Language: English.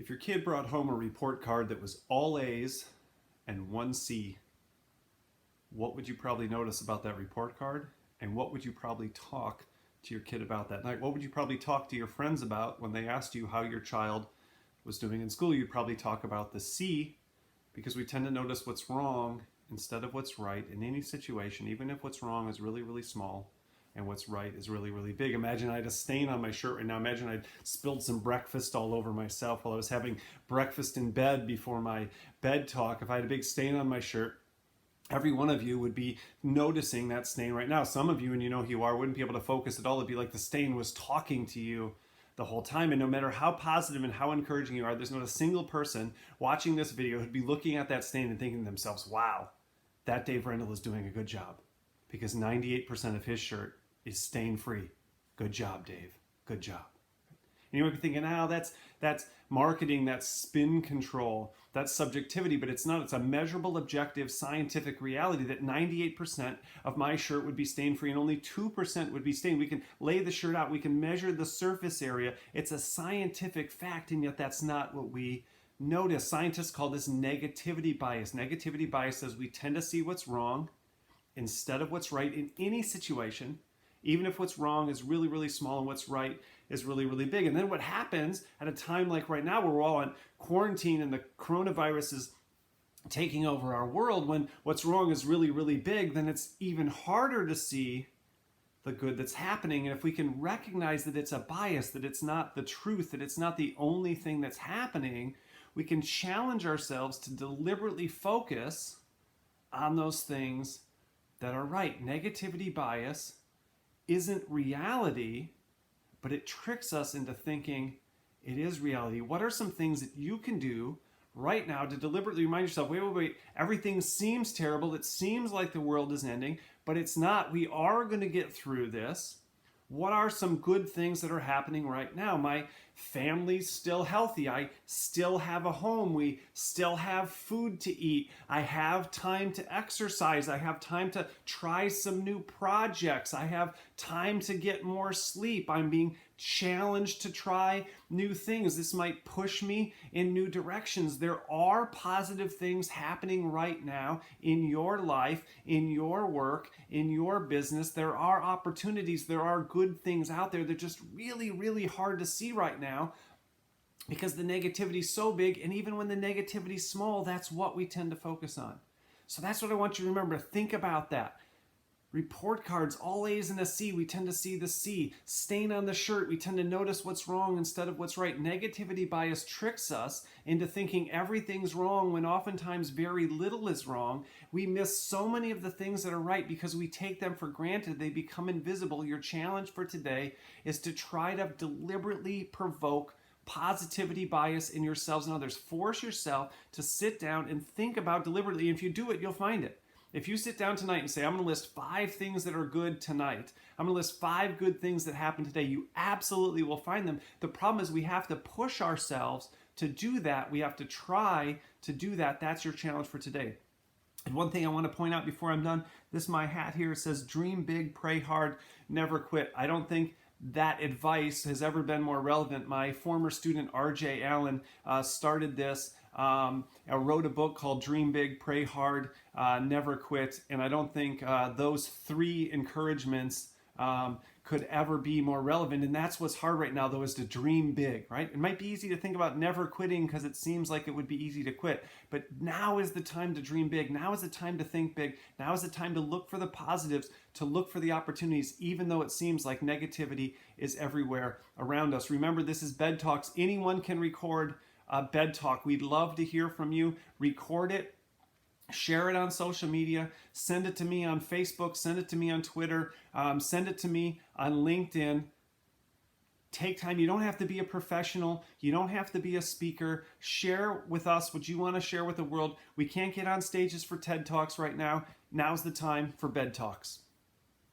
If your kid brought home a report card that was all A's and one C, what would you probably notice about that report card? And what would you probably talk to your kid about that night? What would you probably talk to your friends about when they asked you how your child was doing in school? You'd probably talk about the C, because we tend to notice what's wrong instead of what's right in any situation, even if what's wrong is really, really small and what's right is really, really big. Imagine I had a stain on my shirt right now. Imagine I'd spilled some breakfast all over myself while I was having breakfast in bed before my bed talk. If I had a big stain on my shirt, every one of you would be noticing that stain right now. Some of you, and you know who you are, wouldn't be able to focus at all. It'd be like the stain was talking to you the whole time. And no matter how positive and how encouraging you are, there's not a single person watching this video who'd be looking at that stain and thinking to themselves, wow, that Dave Rendell is doing a good job, because 98% of his shirt is stain free. Good job, Dave. Good job. And you might be thinking, oh, that's marketing, that's spin control, that's subjectivity, but it's not. It's a measurable, objective, scientific reality that 98% of my shirt would be stain-free and only 2% would be stained. We can lay the shirt out, we can measure the surface area. It's a scientific fact, and yet that's not what we notice. Scientists call this negativity bias. Negativity bias says we tend to see what's wrong instead of what's right in any situation, even if what's wrong is really, really small and what's right is really, really big. And then what happens at a time like right now, where we're all on quarantine and the coronavirus is taking over our world, when what's wrong is really, really big, then it's even harder to see the good that's happening. And if we can recognize that it's a bias, that it's not the truth, that it's not the only thing that's happening, we can challenge ourselves to deliberately focus on those things that are right. Negativity bias isn't reality, but it tricks us into thinking it is reality. What are some things that you can do right now to deliberately remind yourself, wait, everything seems terrible, it seems like the world is ending, but it's not. We are going to get through this. What are some good things that are happening right now? My family's still healthy. I still have a home. We still have food to eat. I have time to exercise. I have time to try some new projects. I have time to get more sleep. I'm being challenged to try new things. This might push me in new directions. There are positive things happening right now in your life, in your work, in your business. There are opportunities. There are good things out there. They're just really, really hard to see right now because the negativity is so big. And even when the negativity is small, that's what we tend to focus on. So that's what I want you to remember. Think about that. Report cards, all A's and a C, we tend to see the C. Stain on the shirt, we tend to notice what's wrong instead of what's right. Negativity bias tricks us into thinking everything's wrong when oftentimes very little is wrong. We miss so many of the things that are right because we take them for granted. They become invisible. Your challenge for today is to try to deliberately provoke positivity bias in yourselves and others. Force yourself to sit down and think about deliberately. And if you do it, you'll find it. If you sit down tonight and say, I'm going to list 5 things that are good tonight, I'm going to list 5 good things that happened today, you absolutely will find them. The problem is we have to push ourselves to do that. We have to try to do that. That's your challenge for today. And one thing I want to point out before I'm done, this my hat here says, dream big, pray hard, never quit. I don't think that advice has ever been more relevant. My former student, R.J. Allen, started this. I wrote a book called Dream Big, Pray Hard, Never Quit. And I don't think those 3 encouragements could ever be more relevant. And that's what's hard right now, though, is to dream big, right? It might be easy to think about never quitting because it seems like it would be easy to quit. But now is the time to dream big. Now is the time to think big. Now is the time to look for the positives, to look for the opportunities, even though it seems like negativity is everywhere around us. Remember, this is Bed Talks. Anyone can record Bed Talk. We'd love to hear from you. Record it. Share it on social media. Send it to me on Facebook. Send it to me on Twitter. Send it to me on LinkedIn. Take time. You don't have to be a professional. You don't have to be a speaker. Share with us what you want to share with the world. We can't get on stages for TED Talks right now. Now's the time for Bed Talks.